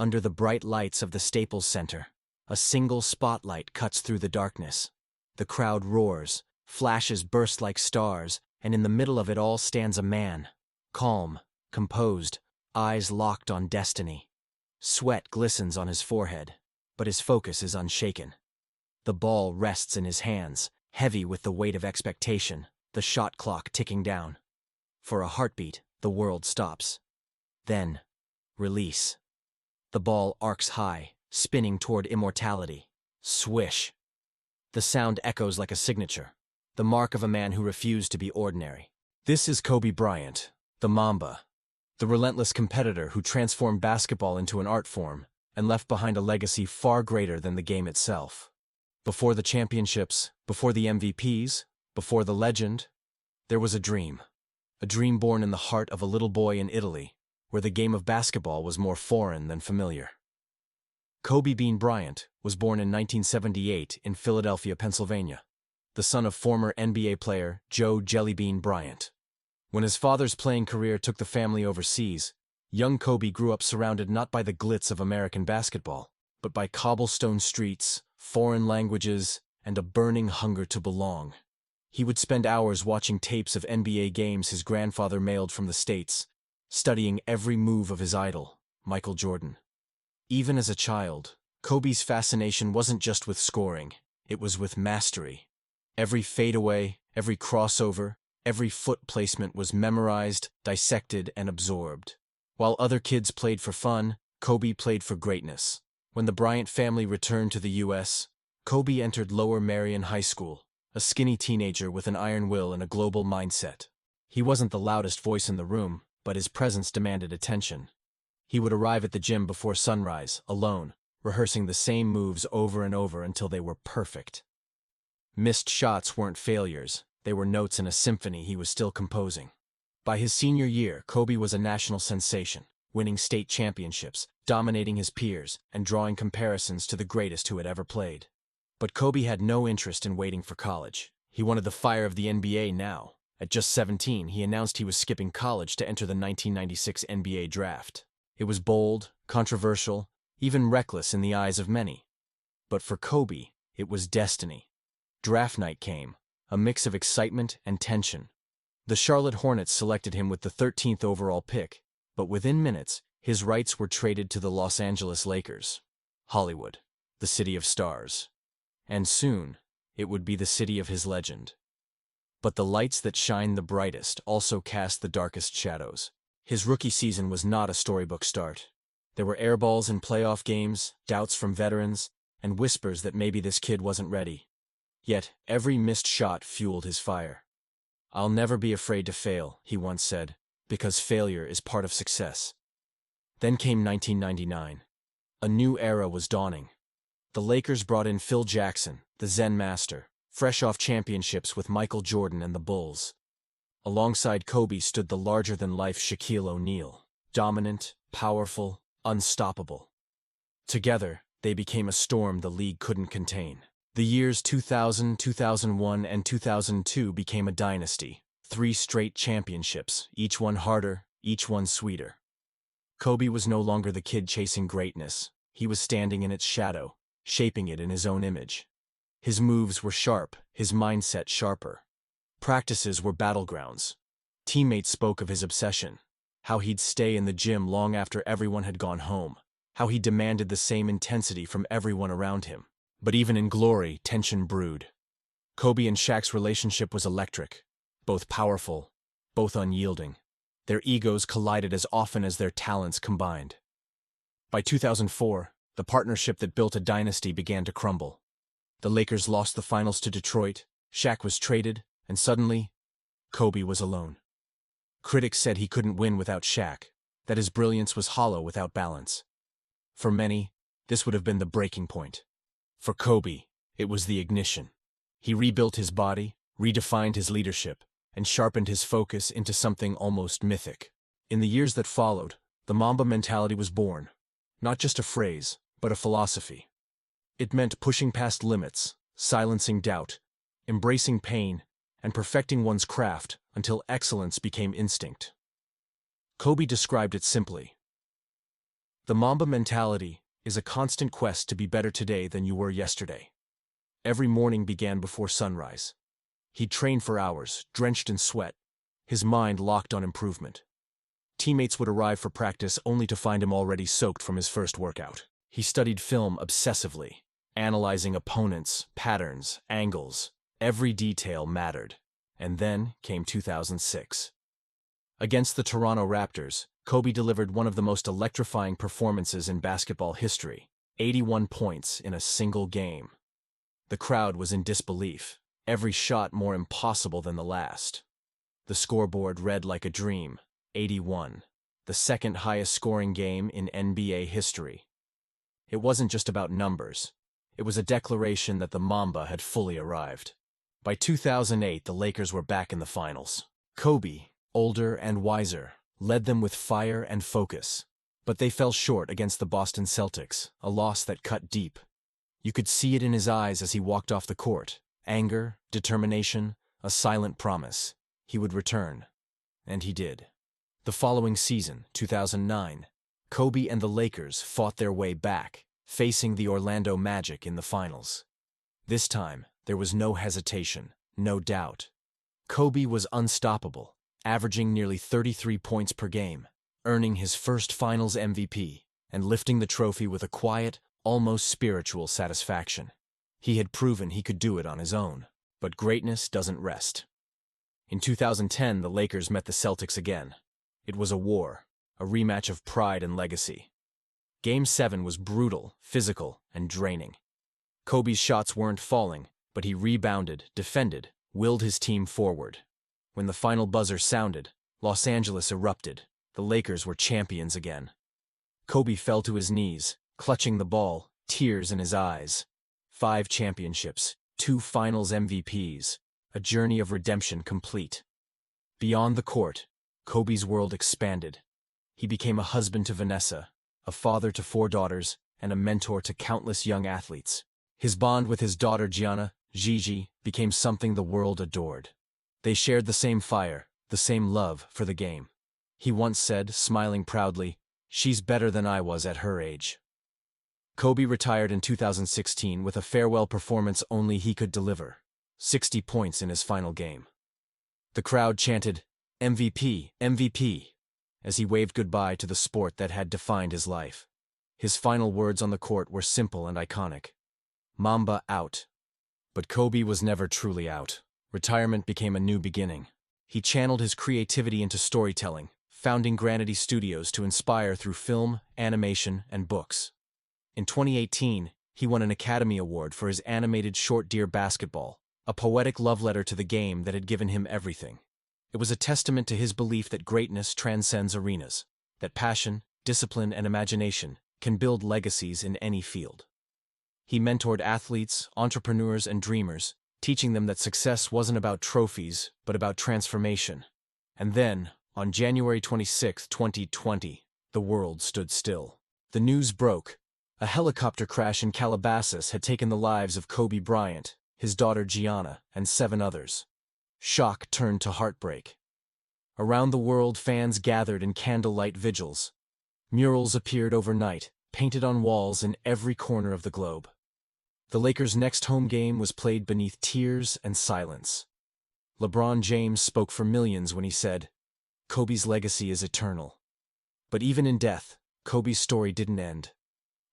under the bright lights of the Staples Center. A single spotlight cuts through the darkness. The crowd roars, flashes burst like stars, and in the middle of it all stands a man. Calm, composed, eyes locked on destiny. Sweat glistens on his forehead, but his focus is unshaken. The ball rests in his hands, heavy with the weight of expectation, the shot clock ticking down. For a heartbeat, the world stops. Then, release. The ball arcs high, spinning toward immortality. Swish. The sound echoes like a signature, the mark of a man who refused to be ordinary. This is Kobe Bryant, the Mamba, the relentless competitor who transformed basketball into an art form and left behind a legacy far greater than the game itself. Before the championships, before the MVPs, before the legend, there was a dream born in the heart of a little boy in Italy, where the game of basketball was more foreign than familiar. Kobe Bean Bryant was born in 1978 in Philadelphia, Pennsylvania, the son of former NBA player Joe Jellybean Bryant. When his father's playing career took the family overseas, young Kobe grew up surrounded not by the glitz of American basketball, but by cobblestone streets, foreign languages, and a burning hunger to belong. He would spend hours watching tapes of NBA games his grandfather mailed from the States, studying every move of his idol, Michael Jordan. Even as a child, Kobe's fascination wasn't just with scoring, it was with mastery. Every fadeaway, every crossover, every foot placement was memorized, dissected, and absorbed. While other kids played for fun, Kobe played for greatness. When the Bryant family returned to the U.S., Kobe entered Lower Merion High School, a skinny teenager with an iron will and a global mindset. He wasn't the loudest voice in the room, but his presence demanded attention. He would arrive at the gym before sunrise, alone, rehearsing the same moves over and over until they were perfect. Missed shots weren't failures, they were notes in a symphony he was still composing. By his senior year, Kobe was a national sensation, winning state championships, dominating his peers, and drawing comparisons to the greatest who had ever played. But Kobe had no interest in waiting for college. He wanted the fire of the NBA now. At just 17, he announced he was skipping college to enter the 1996 NBA draft. It was bold, controversial, even reckless in the eyes of many. But for Kobe, it was destiny. Draft night came, a mix of excitement and tension. The Charlotte Hornets selected him with the 13th overall pick, but within minutes, his rights were traded to the Los Angeles Lakers. Hollywood, the city of stars. And soon, it would be the city of his legend. But the lights that shine the brightest also cast the darkest shadows. His rookie season was not a storybook start. There were airballs in playoff games, doubts from veterans, and whispers that maybe this kid wasn't ready. Yet, every missed shot fueled his fire. "I'll never be afraid to fail," he once said, "because failure is part of success." Then came 1999. A new era was dawning. The Lakers brought in Phil Jackson, the Zen master, fresh off championships with Michael Jordan and the Bulls. Alongside Kobe stood the larger-than-life Shaquille O'Neal, dominant, powerful, unstoppable. Together, they became a storm the league couldn't contain. The years 2000, 2001, and 2002 became a dynasty. 3 straight championships, each one harder, each one sweeter. Kobe was no longer the kid chasing greatness. He was standing in its shadow, shaping it in his own image. His moves were sharp, his mindset sharper. Practices were battlegrounds. Teammates spoke of his obsession, how he'd stay in the gym long after everyone had gone home, how he demanded the same intensity from everyone around him. But even in glory, tension brewed. Kobe and Shaq's relationship was electric, both powerful, both unyielding. Their egos collided as often as their talents combined. By 2004, the partnership that built a dynasty began to crumble. The Lakers lost the finals to Detroit, Shaq was traded, and suddenly, Kobe was alone. Critics said he couldn't win without Shaq, that his brilliance was hollow without balance. For many, this would have been the breaking point. For Kobe, it was the ignition. He rebuilt his body, redefined his leadership, and sharpened his focus into something almost mythic. In the years that followed, the Mamba Mentality was born. Not just a phrase, but a philosophy. It meant pushing past limits, silencing doubt, embracing pain, and perfecting one's craft until excellence became instinct. Kobe described it simply. The Mamba mentality is a constant quest to be better today than you were yesterday. Every morning began before sunrise. He'd train for hours, drenched in sweat, his mind locked on improvement. Teammates would arrive for practice only to find him already soaked from his first workout. He studied film obsessively, analyzing opponents, patterns, angles. Every detail mattered. And then came 2006. Against the Toronto Raptors, Kobe delivered one of the most electrifying performances in basketball history, 81 points in a single game. The crowd was in disbelief, every shot more impossible than the last. The scoreboard read like a dream, 81, the second highest scoring game in NBA history. It wasn't just about numbers. It was a declaration that the Mamba had fully arrived. By 2008, the Lakers were back in the finals. Kobe, older and wiser, led them with fire and focus. But they fell short against the Boston Celtics, a loss that cut deep. You could see it in his eyes as he walked off the court. Anger, determination, a silent promise. He would return. And he did. The following season, 2009, Kobe and the Lakers fought their way back, facing the Orlando Magic in the finals. This time, there was no hesitation, no doubt. Kobe was unstoppable, averaging nearly 33 points per game, earning his first Finals MVP, and lifting the trophy with a quiet, almost spiritual satisfaction. He had proven he could do it on his own, but greatness doesn't rest. In 2010, the Lakers met the Celtics again. It was a war, a rematch of pride and legacy. Game 7 was brutal, physical, and draining. Kobe's shots weren't falling, but he rebounded, defended, willed his team forward. When the final buzzer sounded, Los Angeles erupted. The Lakers were champions again. Kobe fell to his knees, clutching the ball, tears in his eyes. 5 championships, 2 Finals MVPs, a journey of redemption complete. Beyond the court, Kobe's world expanded. He became a husband to Vanessa, a father to 4 daughters, and a mentor to countless young athletes. His bond with his daughter Gianna, Gigi, became something the world adored. They shared the same fire, the same love for the game. He once said, smiling proudly, "She's better than I was at her age." Kobe retired in 2016 with a farewell performance only he could deliver, 60 points in his final game. The crowd chanted, "MVP, MVP," as he waved goodbye to the sport that had defined his life. His final words on the court were simple and iconic. Mamba out. But Kobe was never truly out. Retirement became a new beginning. He channeled his creativity into storytelling, founding Granity Studios to inspire through film, animation, and books. In 2018, he won an Academy Award for his animated short Dear Basketball, a poetic love letter to the game that had given him everything. It was a testament to his belief that greatness transcends arenas, that passion, discipline, and imagination can build legacies in any field. He mentored athletes, entrepreneurs, and dreamers, teaching them that success wasn't about trophies, but about transformation. And then, on January 26, 2020, the world stood still. The news broke. A helicopter crash in Calabasas had taken the lives of Kobe Bryant, his daughter Gianna, and 7 others. Shock turned to heartbreak. Around the world, fans gathered in candlelight vigils. Murals appeared overnight, painted on walls in every corner of the globe. The Lakers' next home game was played beneath tears and silence. LeBron James spoke for millions when he said, "Kobe's legacy is eternal." But even in death, Kobe's story didn't end.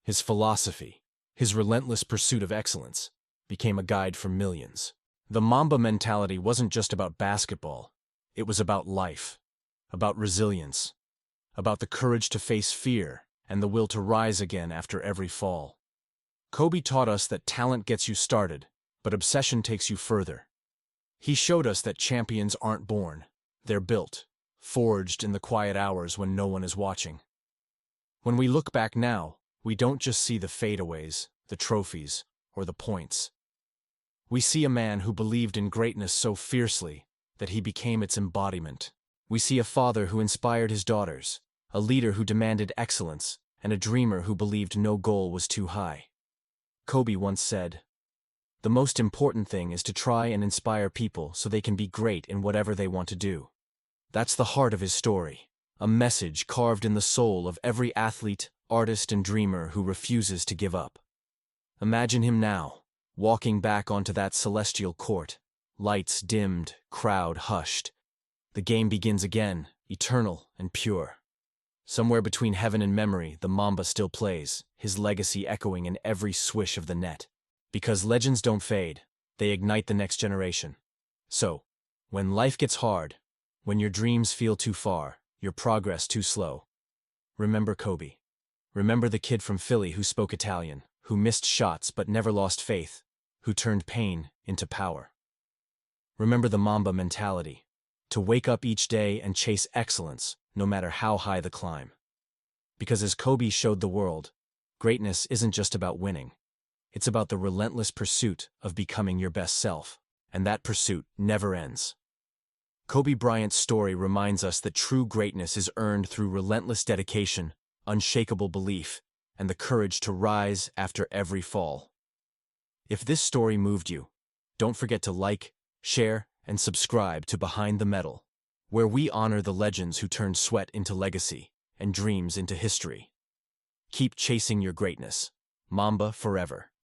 His philosophy, his relentless pursuit of excellence, became a guide for millions. The Mamba mentality wasn't just about basketball. It was about life, about resilience, about the courage to face fear and the will to rise again after every fall. Kobe taught us that talent gets you started, but obsession takes you further. He showed us that champions aren't born, they're built, forged in the quiet hours when no one is watching. When we look back now, we don't just see the fadeaways, the trophies, or the points. We see a man who believed in greatness so fiercely that he became its embodiment. We see a father who inspired his daughters, a leader who demanded excellence, and a dreamer who believed no goal was too high. Kobe once said, "The most important thing is to try and inspire people so they can be great in whatever they want to do." That's the heart of his story, a message carved in the soul of every athlete, artist and dreamer who refuses to give up. Imagine him now, walking back onto that celestial court, lights dimmed, crowd hushed. The game begins again, eternal and pure. Somewhere between heaven and memory, the Mamba still plays, his legacy echoing in every swish of the net. Because legends don't fade, they ignite the next generation. So, when life gets hard, when your dreams feel too far, your progress too slow, remember Kobe. Remember the kid from Philly who spoke Italian, who missed shots but never lost faith, who turned pain into power. Remember the Mamba mentality, to wake up each day and chase excellence, no matter how high the climb. Because as Kobe showed the world, greatness isn't just about winning. It's about the relentless pursuit of becoming your best self, and that pursuit never ends. Kobe Bryant's story reminds us that true greatness is earned through relentless dedication, unshakable belief, and the courage to rise after every fall. If this story moved you, don't forget to like, share, and subscribe to Behind the Medal, where we honor the legends who turned sweat into legacy and dreams into history. Keep chasing your greatness. Mamba forever.